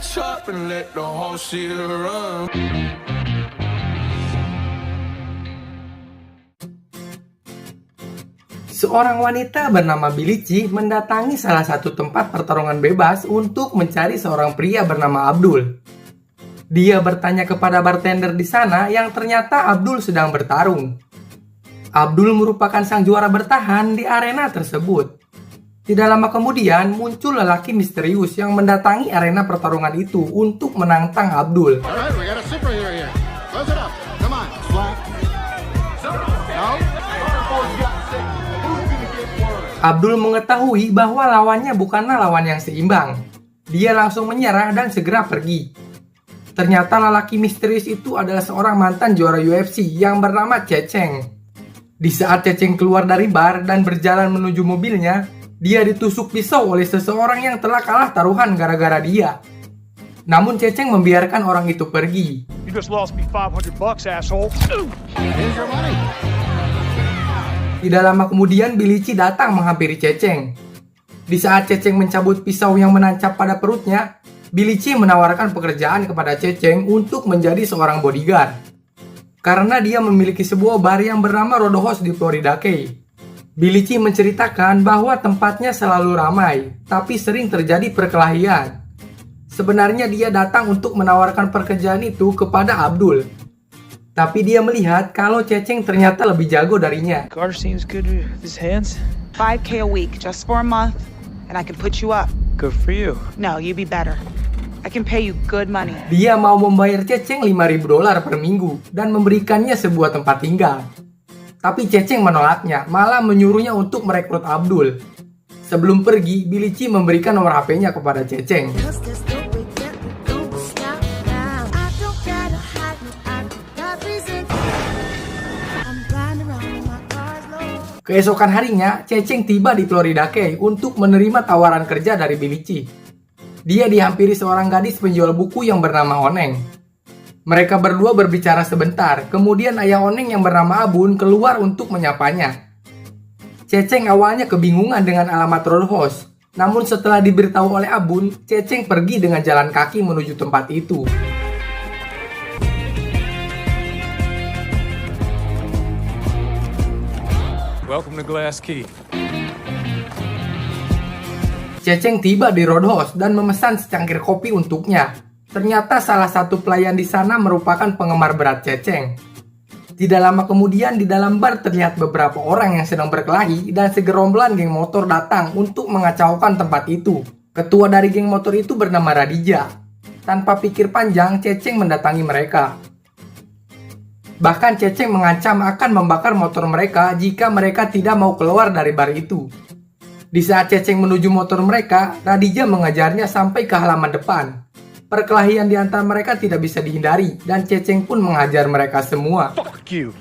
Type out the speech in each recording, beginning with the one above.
switch up and let the whole shit run. Seorang wanita bernama Billie Chi mendatangi salah satu tempat pertarungan bebas untuk mencari seorang pria bernama Abdul. Dia bertanya kepada bartender di sana yang ternyata Abdul sedang bertarung. Abdul merupakan sang juara bertahan di arena tersebut. Tidak lama kemudian muncul lelaki misterius yang mendatangi arena pertarungan itu untuk menantang Abdul. Abdul mengetahui bahwa lawannya bukanlah lawan yang seimbang. Dia langsung menyerah dan segera pergi. Ternyata lelaki misterius itu adalah seorang mantan juara UFC yang bernama Ceceng. Di saat Ceceng keluar dari bar dan berjalan menuju mobilnya, dia ditusuk pisau oleh seseorang yang telah kalah taruhan gara-gara dia. Namun Ceceng membiarkan orang itu pergi. You just lost me $500, asshole. Here's your money. Tidak lama kemudian Billie Chi datang menghampiri Ceceng. Di saat Ceceng mencabut pisau yang menancap pada perutnya, Billie Chi menawarkan pekerjaan kepada Ceceng untuk menjadi seorang bodyguard. Karena dia memiliki sebuah bar yang bernama Roadhouse di Florida Key. Billie Chi menceritakan bahwa tempatnya selalu ramai, tapi sering terjadi perkelahian. Sebenarnya dia datang untuk menawarkan pekerjaan itu kepada Abdul. Tapi dia melihat kalau Ceceng ternyata lebih jago darinya. Carter seems good with his hands. $5K a week, just for a month, and I can put you up. Good for you. No, you be better. I can pay you good money. Dia mau membayar Ceceng $5.000 per minggu dan memberikannya sebuah tempat tinggal. Tapi Ceceng menolaknya, malah menyuruhnya untuk merekrut Abdul. Sebelum pergi, Billie Chi memberikan nomor HP-nya kepada Ceceng. Keesokan harinya, Ceceng tiba di Florida Key untuk menerima tawaran kerja dari Billie Chi. Dia dihampiri seorang gadis penjual buku yang bernama Oneng. Mereka berdua berbicara sebentar, kemudian ayah Oneng yang bernama Abun keluar untuk menyapanya. Ceceng awalnya kebingungan dengan alamat Roadhouse, namun setelah diberitahu oleh Abun, Ceceng pergi dengan jalan kaki menuju tempat itu. Welcome to Glass Key. Ceceng tiba di Roadhouse dan memesan secangkir kopi untuknya. Ternyata salah satu pelayan di sana merupakan penggemar berat Ceceng. Tidak lama kemudian di dalam bar terlihat beberapa orang yang sedang berkelahi dan segerombolan geng motor datang untuk mengacaukan tempat itu. Ketua dari geng motor itu bernama Radija. Tanpa pikir panjang, Ceceng mendatangi mereka. Bahkan Ceceng mengancam akan membakar motor mereka jika mereka tidak mau keluar dari bar itu. Di saat Ceceng menuju motor mereka, Radija mengejarnya sampai ke halaman depan. Perkelahian di antara mereka tidak bisa dihindari dan Ceceng pun menghajar mereka semua. Fuck you.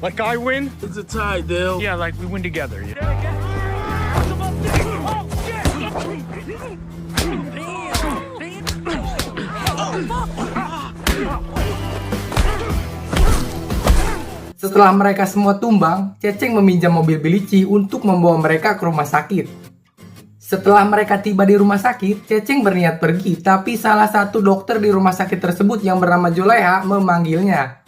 Like I win? It's a tie, Dale. Yeah, like we win together. Yeah. Setelah mereka semua tumbang, Ceceng meminjam mobil Billie Chi untuk membawa mereka ke rumah sakit. Setelah mereka tiba di rumah sakit, Ceceng berniat pergi, tapi salah satu dokter di rumah sakit tersebut yang bernama Juleha memanggilnya.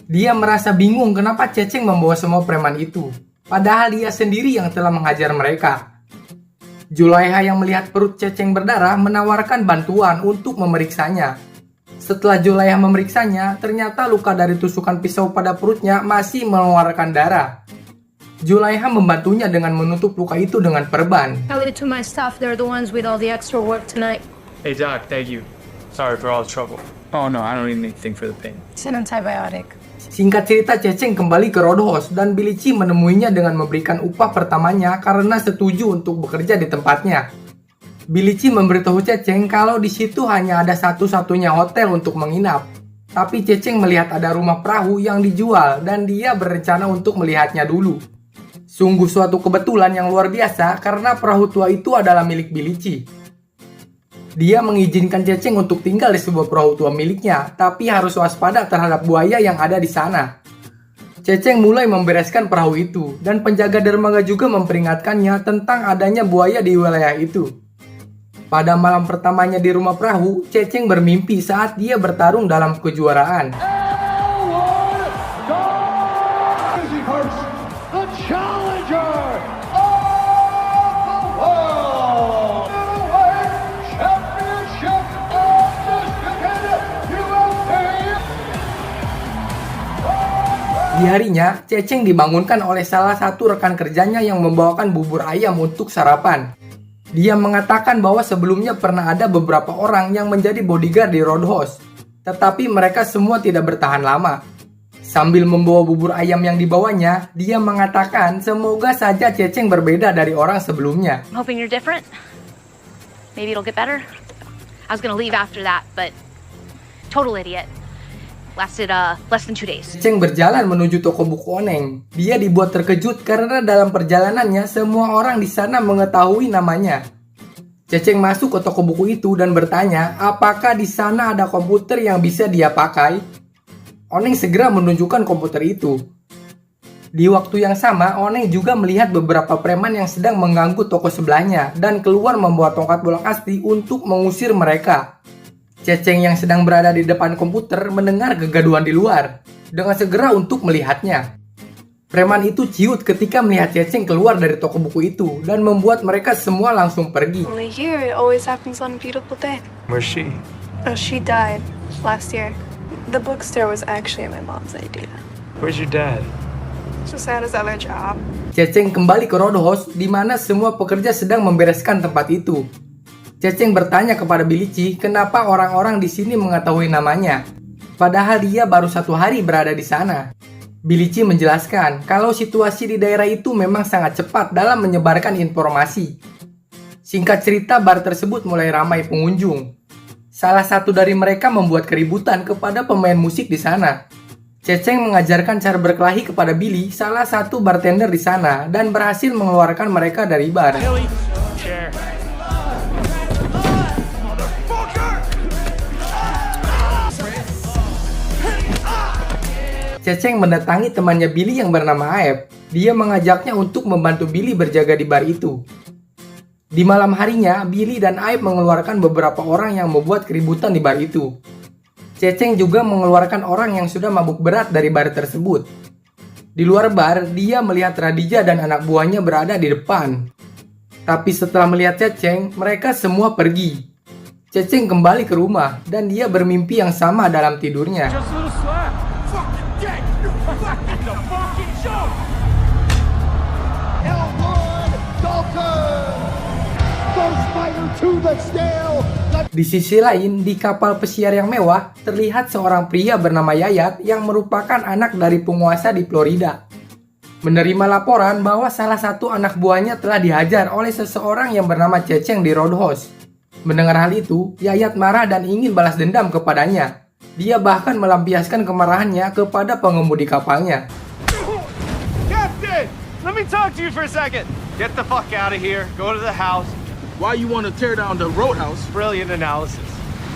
Dia merasa bingung kenapa Ceceng membawa semua preman itu, padahal dia sendiri yang telah menghajar mereka. Juleha yang melihat perut Ceceng berdarah menawarkan bantuan untuk memeriksanya. Setelah Juleha memeriksanya, ternyata luka dari tusukan pisau pada perutnya masih mengeluarkan darah. Juleha membantunya dengan menutup luka itu dengan perban. Tell it to my staff, they're the ones with all the extra work tonight. Hey, Doc, thank you. Sorry for all the trouble. Oh, no, I don't need anything for the pain. It's an antibiotic. Singkat cerita, Ceceng kembali ke Roadhouse dan Billie Chi menemuinya dengan memberikan upah pertamanya karena setuju untuk bekerja di tempatnya. Billie Chi memberitahu Ceceng kalau di situ hanya ada satu-satunya hotel untuk menginap. Tapi Ceceng melihat ada rumah perahu yang dijual dan dia berencana untuk melihatnya dulu. Sungguh suatu kebetulan yang luar biasa karena perahu tua itu adalah milik Billie Chi. Dia mengizinkan Ceceng untuk tinggal di sebuah perahu tua miliknya, tapi harus waspada terhadap buaya yang ada di sana. Ceceng mulai membereskan perahu itu, dan penjaga dermaga juga memperingatkannya tentang adanya buaya di wilayah itu. Pada malam pertamanya di rumah perahu, Ceceng bermimpi saat dia bertarung dalam kejuaraan. Di harinya, Ceceng dibangunkan oleh salah satu rekan kerjanya yang membawakan bubur ayam untuk sarapan. Dia mengatakan bahwa sebelumnya pernah ada beberapa orang yang menjadi bodyguard di Roadhouse, tetapi mereka semua tidak bertahan lama. Sambil membawa bubur ayam yang dibawanya, dia mengatakan semoga saja Ceceng berbeda dari orang sebelumnya. I'm hoping you're different. Maybe it'll get better. I was gonna leave after that, but total idiot. Lasted less than 2 days. Ceceng berjalan menuju toko buku Oneng. Dia dibuat terkejut karena dalam perjalanannya semua orang di sana mengetahui namanya. Ceceng masuk ke toko buku itu dan bertanya apakah di sana ada komputer yang bisa dia pakai. Oneng segera menunjukkan komputer itu. Di waktu yang sama, Oneng juga melihat beberapa preman yang sedang mengganggu toko sebelahnya dan keluar membawa tongkat bola kasti untuk mengusir mereka. Ceceng yang sedang berada di depan komputer mendengar kegaduhan di luar, dengan segera untuk melihatnya. Preman itu ciut ketika melihat Ceceng keluar dari toko buku itu dan membuat mereka semua langsung pergi. Only here it always happens on a beautiful day. Where's she? Oh, she died last year. The bookstore was actually my mom's idea. Where's your dad? Just had his other job. Ceceng kembali ke Roadhouse di mana semua pekerja sedang membereskan tempat itu. Ceceng bertanya kepada Bilici kenapa orang-orang di sini mengetahui namanya, padahal dia baru 1 hari berada di sana. Bilici menjelaskan kalau situasi di daerah itu memang sangat cepat dalam menyebarkan informasi. Singkat cerita, bar tersebut mulai ramai pengunjung. Salah satu dari mereka membuat keributan kepada pemain musik di sana. Ceceng mengajarkan cara berkelahi kepada Billy, salah satu bartender di sana, dan berhasil mengeluarkan mereka dari bar. Ceceng mendatangi temannya Billy yang bernama Aep. Dia mengajaknya untuk membantu Billy berjaga di bar itu. Di malam harinya, Billy dan Aep mengeluarkan beberapa orang yang membuat keributan di bar itu. Ceceng juga mengeluarkan orang yang sudah mabuk berat dari bar tersebut. Di luar bar, dia melihat Radija dan anak buahnya berada di depan. Tapi setelah melihat Ceceng, mereka semua pergi. Ceceng kembali ke rumah dan dia bermimpi yang sama dalam tidurnya. Di sisi lain, di kapal pesiar yang mewah, terlihat seorang pria bernama Yayat yang merupakan anak dari penguasa di Florida. Menerima laporan bahwa salah satu anak buahnya telah dihajar oleh seseorang yang bernama Ceceng di Roadhouse. Mendengar hal itu, Yayat marah dan ingin balas dendam kepadanya. Dia bahkan melampiaskan kemarahannya kepada pengemudi kapalnya. Captain! Let me talk to you for a second. Get the fuck out of here. Go to the house. Why you want to tear down the roadhouse? Brilliant analysis.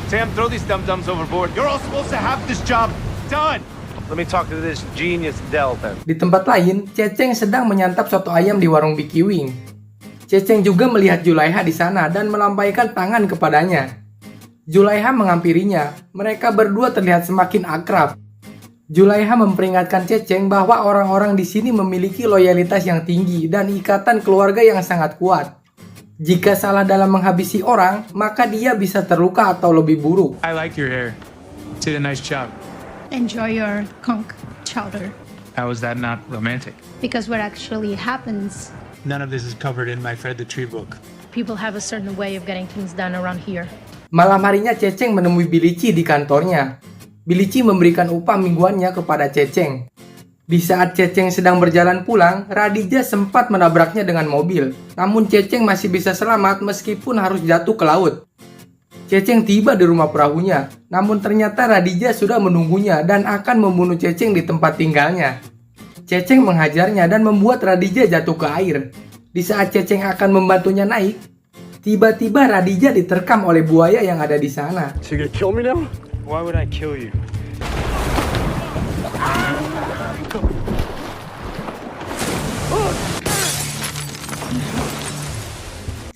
Sam, throw these dum-dums overboard. You're all supposed to have this job done. Let me talk to this genius Del then. Di tempat lain, Ceceng sedang menyantap soto ayam di warung Vicky Wing. Ceceng juga melihat Julaiha di sana dan melampaikan tangan kepadanya. Julaiha menghampirinya. Mereka berdua terlihat semakin akrab. Julaiha memperingatkan Ceceng bahwa orang-orang di sini memiliki loyalitas yang tinggi dan ikatan keluarga yang sangat kuat. Jika salah dalam menghabisi orang, maka dia bisa terluka atau lebih buruk. I like your hair. Did a nice job. Enjoy your conch chowder. How is that not romantic? Because what actually happens, None of this is covered in my Fred the Tree book. people have a certain way of getting things done around here. Malam harinya Ceceng menemui Bilici di kantornya. Bilici memberikan upah mingguannya kepada Ceceng. Di saat Ceceng sedang berjalan pulang, Radija sempat menabraknya dengan mobil. Namun Ceceng masih bisa selamat meskipun harus jatuh ke laut. Ceceng tiba di rumah perahunya, namun ternyata Radija sudah menunggunya dan akan membunuh Ceceng di tempat tinggalnya. Ceceng menghajarnya dan membuat Radija jatuh ke air. Di saat Ceceng akan membantunya naik, tiba-tiba Radija diterkam oleh buaya yang ada di sana. So you gonna kill me now? Why would I kill you?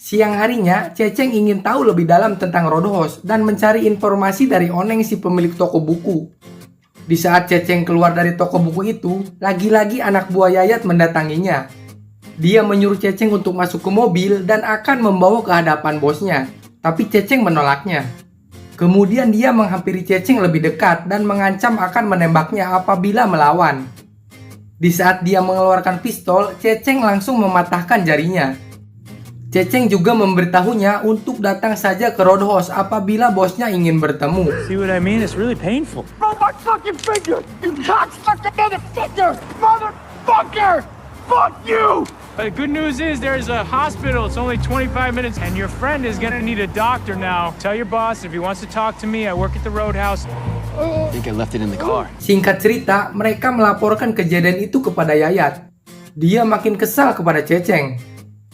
Siang harinya, Ceceng ingin tahu lebih dalam tentang Roadhouse dan mencari informasi dari Oneng si pemilik toko buku. Di saat Ceceng keluar dari toko buku itu, lagi-lagi anak buah Yayat mendatanginya. Dia menyuruh Ceceng untuk masuk ke mobil dan akan membawa ke hadapan bosnya, tapi Ceceng menolaknya. Kemudian dia menghampiri Ceceng lebih dekat dan mengancam akan menembaknya apabila melawan. Di saat dia mengeluarkan pistol, Ceceng langsung mematahkan jarinya. Ceceng juga memberitahunya untuk datang saja ke Roadhouse apabila bosnya ingin bertemu. See what I mean? It's really painful. Bro, my fucking finger! You cocksucker motherfucker! Motherfucker! Fuck you! The good news is there's a hospital. It's only 25 minutes, and your friend is gonna need a doctor now. Tell your boss if he wants to talk to me. I work at the Roadhouse. I think I left it in the car. Singkat cerita, mereka melaporkan kejadian itu kepada Yayat. Dia makin kesal kepada Ceceng.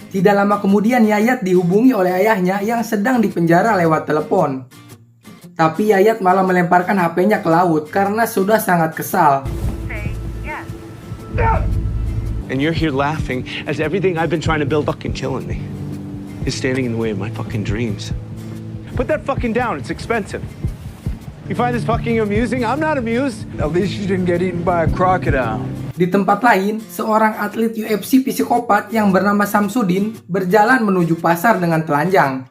Tidak lama kemudian Yayat dihubungi oleh ayahnya yang sedang dipenjara lewat telepon. Tapi Yayat malah melemparkan HP-nya ke laut karena sudah sangat kesal. And you're here laughing as everything I've been trying to build fucking killing me. Is standing in the way of my fucking dreams. Put that fucking down, it's expensive. You find this fucking amusing? I'm not amused. At least you didn't get eaten by a crocodile. Di tempat lain, seorang atlet UFC psikopat yang bernama Samsudin berjalan menuju pasar dengan telanjang.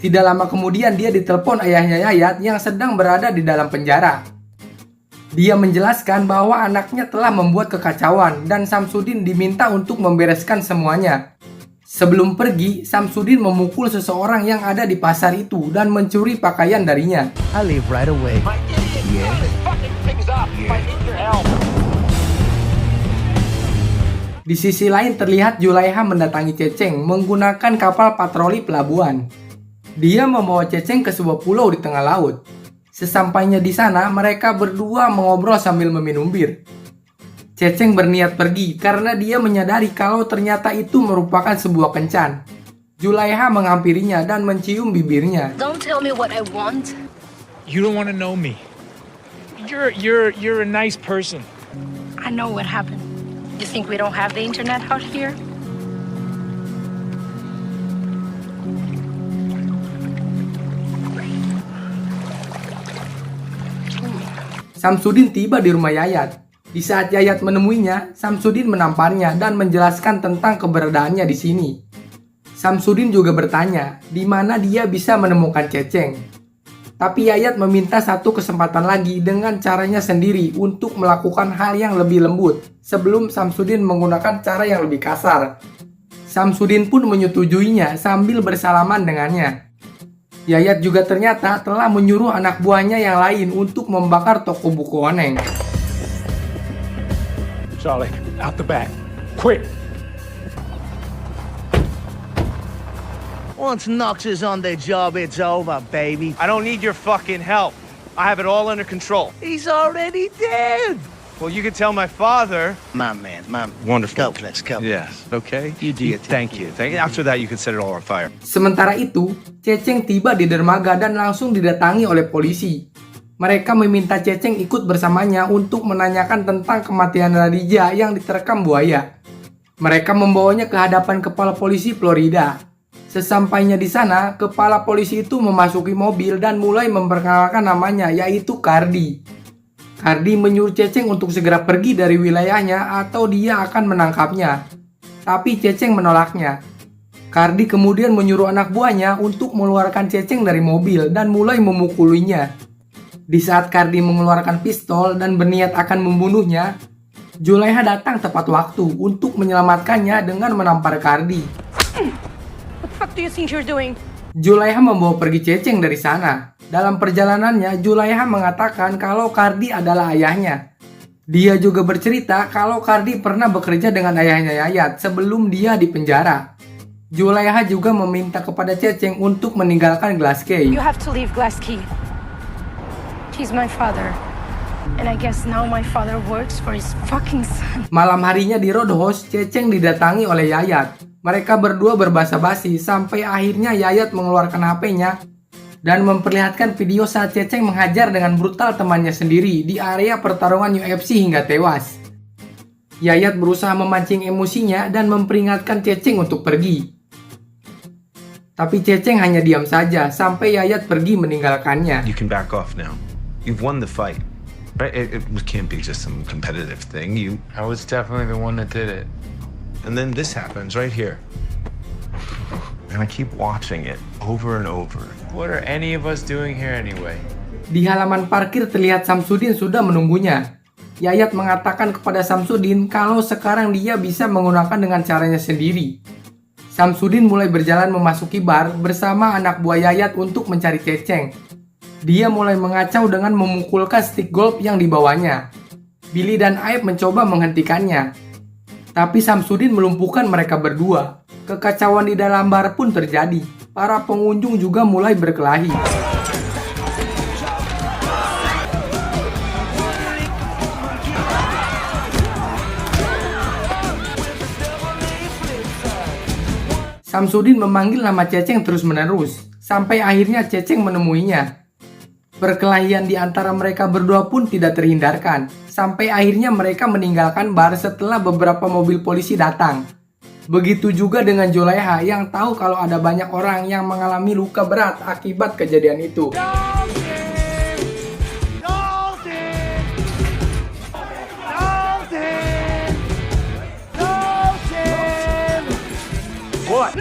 Tidak lama kemudian dia ditelepon ayahnya Yayat yang sedang berada di dalam penjara. Dia menjelaskan bahwa anaknya telah membuat kekacauan dan Samsudin diminta untuk membereskan semuanya. Sebelum pergi, Samsudin memukul seseorang yang ada di pasar itu dan mencuri pakaian darinya. I leave right away. Di sisi lain terlihat Julaiha mendatangi Ceceng menggunakan kapal patroli pelabuhan. Dia membawa Ceceng ke sebuah pulau di tengah laut. Sesampainya di sana, mereka berdua mengobrol sambil meminum bir. Ceceng berniat pergi karena dia menyadari kalau ternyata itu merupakan sebuah kencan. Julaiha menghampirinya dan mencium bibirnya. Don't tell me what I want. You don't want to know me. You're a nice person. I know what happened. You think we don't have the internet out here? Samsudin tiba di rumah Yayat. Di saat Yayat menemuinya, Samsudin menamparnya dan menjelaskan tentang keberadaannya di sini. Samsudin juga bertanya di mana dia bisa menemukan Ceceng. Tapi Yayat meminta satu kesempatan lagi dengan caranya sendiri untuk melakukan hal yang lebih lembut sebelum Samsudin menggunakan cara yang lebih kasar. Samsudin pun menyetujuinya sambil bersalaman dengannya. Yayat juga ternyata telah menyuruh anak buahnya yang lain untuk membakar toko buku Oneng. Charlie, out the back. Quick! Once Knox is on the job, it's over, baby. I don't need your fucking help. I have it all under control. He's already dead. Well, you can tell my father. My man. Wonderful. Let's go. Yes. Okay. You do your thing. Thank you. After that, you can set it all on fire. Sementara itu, Ceceng tiba di dermaga dan langsung didatangi oleh polisi. Mereka meminta Ceceng ikut bersamanya untuk menanyakan tentang kematian Radija yang diterkam buaya. Mereka membawanya ke hadapan kepala polisi Florida. Sesampainya di sana, kepala polisi itu memasuki mobil dan mulai memperkenalkan namanya, yaitu Cardi. Cardi menyuruh Ceceng untuk segera pergi dari wilayahnya atau dia akan menangkapnya. Tapi Ceceng menolaknya. Cardi kemudian menyuruh anak buahnya untuk mengeluarkan Ceceng dari mobil dan mulai memukulinya. Di saat Cardi mengeluarkan pistol dan berniat akan membunuhnya, Julaiha datang tepat waktu untuk menyelamatkannya dengan menampar Cardi. What the fuck do you think you're doing? Julaiha membawa pergi Ceceng dari sana. Dalam perjalanannya, Julaiha mengatakan kalau Cardi adalah ayahnya. Dia juga bercerita kalau Cardi pernah bekerja dengan ayahnya Yayat sebelum dia dipenjara. Julaiha juga meminta kepada Ceceng untuk meninggalkan Glass Key. You have to leave Glass Key. He's my father. And I guess now my father works for his fucking son. Malam harinya di Roadhouse, Ceceng didatangi oleh Yayat. Mereka berdua berbasa-basi sampai akhirnya Yayat mengeluarkan HP-nya dan memperlihatkan video saat Ceceng menghajar dengan brutal temannya sendiri di area pertarungan UFC hingga tewas. Yayat berusaha memancing emosinya dan memperingatkan Ceceng untuk pergi. Tapi Ceceng hanya diam saja sampai Yayat pergi meninggalkannya. You can back off now. You've won the fight. Right? It can't be just some competitive thing. I was definitely the one that did it. And then this happens right here. And I keep watching it over and over. What are any of us doing here anyway? Di halaman parkir terlihat Samsudin sudah menunggunya. Yayat mengatakan kepada Samsudin kalau sekarang dia bisa menggunakan dengan caranya sendiri. Samsudin mulai berjalan memasuki bar bersama anak buah Yayat untuk mencari Ceceng. Dia mulai mengacau dengan memukulkan stick golf yang dibawanya. Billy dan Aib mencoba menghentikannya. Tapi Samsudin melumpuhkan mereka berdua. Kekacauan di dalam bar pun terjadi. Para pengunjung juga mulai berkelahi. Samsudin memanggil nama Ceceng terus-menerus, sampai akhirnya Ceceng menemuinya. Perkelahian di antara mereka berdua pun tidak terhindarkan, sampai akhirnya mereka meninggalkan bar setelah beberapa mobil polisi datang. Begitu juga dengan Julaiha yang tahu kalau ada banyak orang yang mengalami luka berat akibat kejadian itu. What?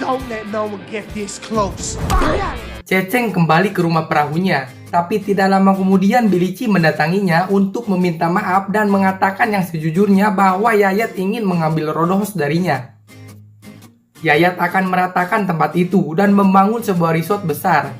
Don't let no one get this close. Ceceng kembali ke rumah perahunya, tapi tidak lama kemudian Bilici mendatanginya untuk meminta maaf dan mengatakan yang sejujurnya bahwa Yayat ingin mengambil Roadhouse darinya. Yayat akan meratakan tempat itu dan membangun sebuah resort besar.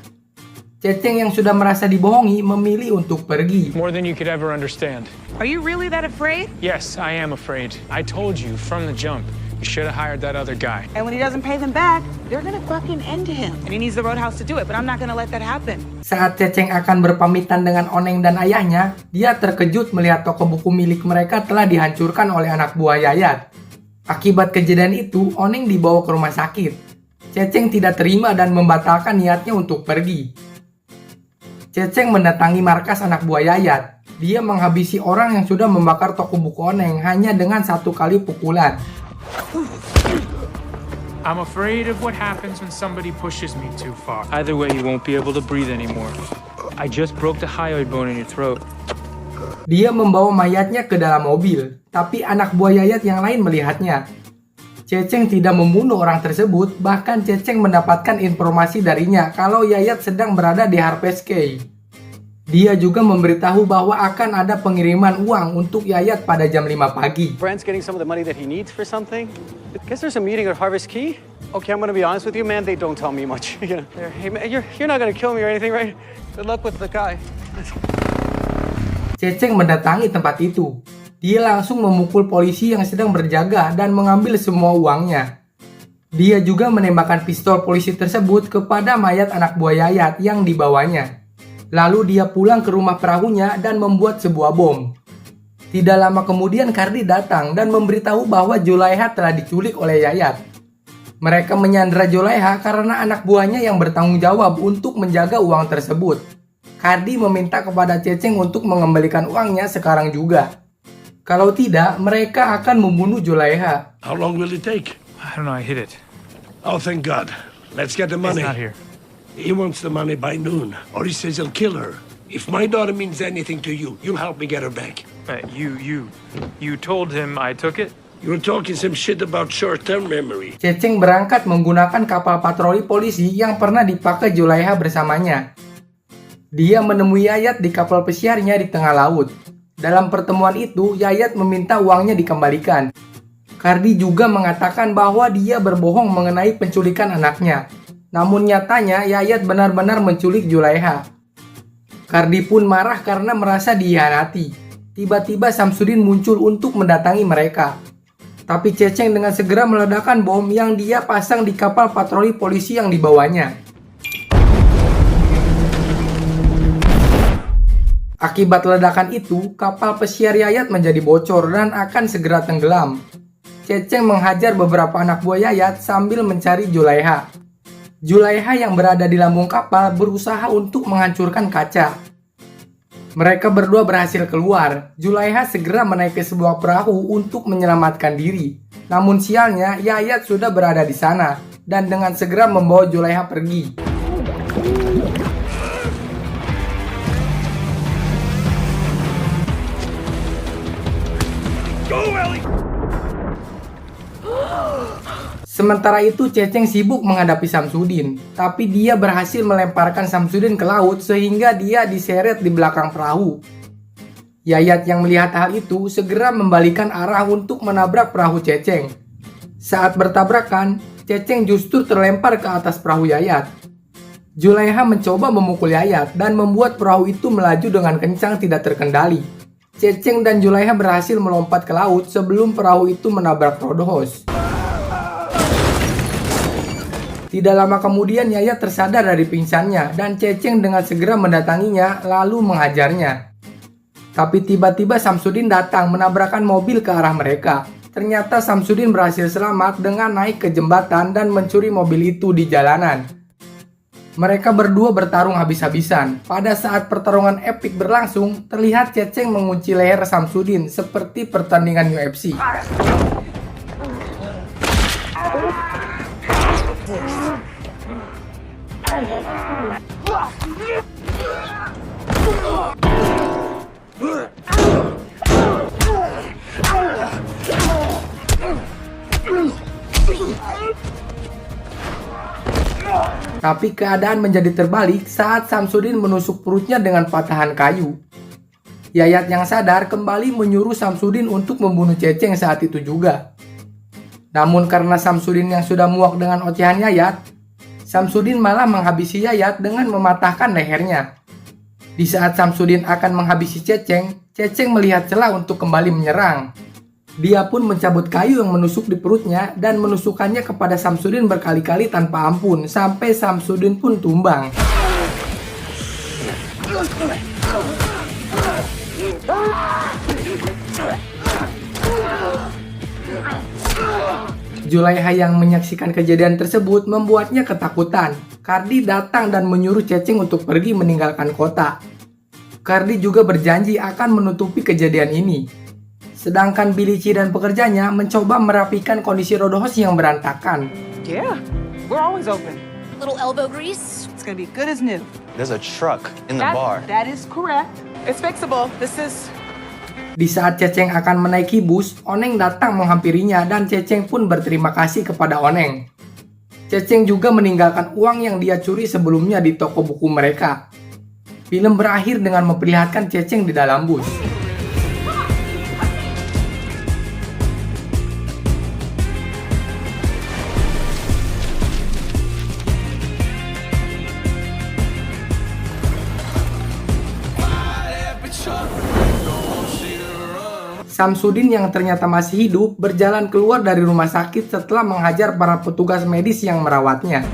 Ceceng yang sudah merasa dibohongi memilih untuk pergi. More than you could ever understand. Are you really that afraid? Yes, I am afraid. I told you from the jump. You should have hired that other guy. And when he doesn't pay them back, they're gonna fucking end him. And he needs the Roadhouse to do it, but I'm not gonna let that happen. Saat Ceceng akan berpamitan dengan Oneng dan ayahnya, dia terkejut melihat toko buku milik mereka telah dihancurkan oleh anak buah Yayat. Akibat kejadian itu, Oneng dibawa ke rumah sakit. Ceceng tidak terima dan membatalkan niatnya untuk pergi. Ceceng mendatangi markas anak buah Yayat. Dia menghabisi orang yang sudah membakar toko buku Oneng hanya dengan satu kali pukulan. I'm afraid of what happens when somebody pushes me too far. Either way, you won't be able to breathe anymore. I just broke the hyoid bone in your throat. Dia membawa mayatnya ke dalam mobil, tapi anak buah Yayat yang lain melihatnya. Ceceng tidak membunuh orang tersebut, bahkan Ceceng mendapatkan informasi darinya kalau Yayat sedang berada di Harvest Key. Dia juga memberitahu bahwa akan ada pengiriman uang untuk Yayat pada jam 5 pagi. Brand's getting some of the money that he needs for something. Guess there's a meeting at Harvest Key. Okay, I'm gonna be honest with you, man. They don't tell me much. You know, hey, man, you're not gonna kill me or anything, right? Good luck with the guy. Ceceng mendatangi tempat itu. Dia langsung memukul polisi yang sedang berjaga dan mengambil semua uangnya. Dia juga menembakkan pistol polisi tersebut kepada mayat anak buah Yayat yang dibawanya. Lalu dia pulang ke rumah perahunya dan membuat sebuah bom. Tidak lama kemudian Cardi datang dan memberitahu bahwa Julaiha telah diculik oleh Yayat. Mereka menyandera Julaiha karena anak buahnya yang bertanggung jawab untuk menjaga uang tersebut. Cardi meminta kepada Ceceng untuk mengembalikan uangnya sekarang juga. Kalau tidak, mereka akan membunuh Julaiha. How long will it take? I don't know, I hit it. Oh, thank God. Let's get the money. It's not here. He wants the money by noon, or he says he'll kill her. If my daughter means anything to you, you'll help me get her back. You told him I took it? You were talking some shit about short-term memory. Ceceng berangkat menggunakan kapal patroli polisi yang pernah dipakai Julaiha bersamanya. Dia menemui Yayat di kapal pesiarnya di tengah laut. Dalam pertemuan itu, Yayat meminta uangnya dikembalikan. Cardi juga mengatakan bahwa dia berbohong mengenai penculikan anaknya. Namun nyatanya Yayat benar-benar menculik Julaiha. Cardi pun marah karena merasa dihianati. Tiba-tiba Samsudin muncul untuk mendatangi mereka. Tapi Ceceng dengan segera meledakkan bom yang dia pasang di kapal patroli polisi yang dibawanya. Akibat ledakan itu, kapal pesiar Yayat menjadi bocor dan akan segera tenggelam. Ceceng menghajar beberapa anak buah Yayat sambil mencari Julaiha. Julaiha yang berada di lambung kapal berusaha untuk menghancurkan kaca. Mereka berdua berhasil keluar. Julaiha segera menaiki sebuah perahu untuk menyelamatkan diri. Namun sialnya, Yayat sudah berada di sana dan dengan segera membawa Julaiha pergi. Sementara itu Ceceng sibuk menghadapi Samsudin, tapi dia berhasil melemparkan Samsudin ke laut sehingga dia diseret di belakang perahu. Yayat yang melihat hal itu segera membalikan arah untuk menabrak perahu Ceceng. Saat bertabrakan, Ceceng justru terlempar ke atas perahu Yayat. Julaiha mencoba memukul Yayat dan membuat perahu itu melaju dengan kencang tidak terkendali. Ceceng dan Julaiha berhasil melompat ke laut sebelum perahu itu menabrak Rodhos. Tidak lama kemudian Yayat tersadar dari pingsannya dan Ceceng dengan segera mendatanginya lalu menghajarnya. Tapi tiba-tiba Samsudin datang menabrakkan mobil ke arah mereka. Ternyata Samsudin berhasil selamat dengan naik ke jembatan dan mencuri mobil itu di jalanan. Mereka berdua bertarung habis-habisan. Pada saat pertarungan epik berlangsung, terlihat Ceceng mengunci leher Samsudin seperti pertandingan UFC. Tapi keadaan menjadi terbalik saat Samsudin menusuk perutnya dengan patahan kayu. Yayat yang sadar kembali menyuruh Samsudin untuk membunuh Ceceng saat itu juga. Namun karena Samsudin yang sudah muak dengan ocehan Yayat, Samsudin malah menghabisi Yayat dengan mematahkan lehernya. Di saat Samsudin akan menghabisi Ceceng, Ceceng melihat celah untuk kembali menyerang. Dia pun mencabut kayu yang menusuk di perutnya dan menusukkannya kepada Samsudin berkali-kali tanpa ampun sampai Samsudin pun tumbang. Julaiha yang menyaksikan kejadian tersebut membuatnya ketakutan. Kardi datang dan menyuruh Ceceng untuk pergi meninggalkan kota. Kardi juga berjanji akan menutupi kejadian ini. Sedangkan Bilici dan pekerjanya mencoba merapikan kondisi Rodhos yang berantakan. Yeah, we're always open. Little elbow grease. It's gonna be good as new. There's a truck in the bar. That is correct. It's fixable. This is... Di saat Ceceng akan menaiki bus, Oneng datang menghampirinya dan Ceceng pun berterima kasih kepada Oneng. Ceceng juga meninggalkan uang yang dia curi sebelumnya di toko buku mereka. Film berakhir dengan memperlihatkan Ceceng di dalam bus. Samsudin yang ternyata masih hidup berjalan keluar dari rumah sakit setelah menghajar para petugas medis yang merawatnya.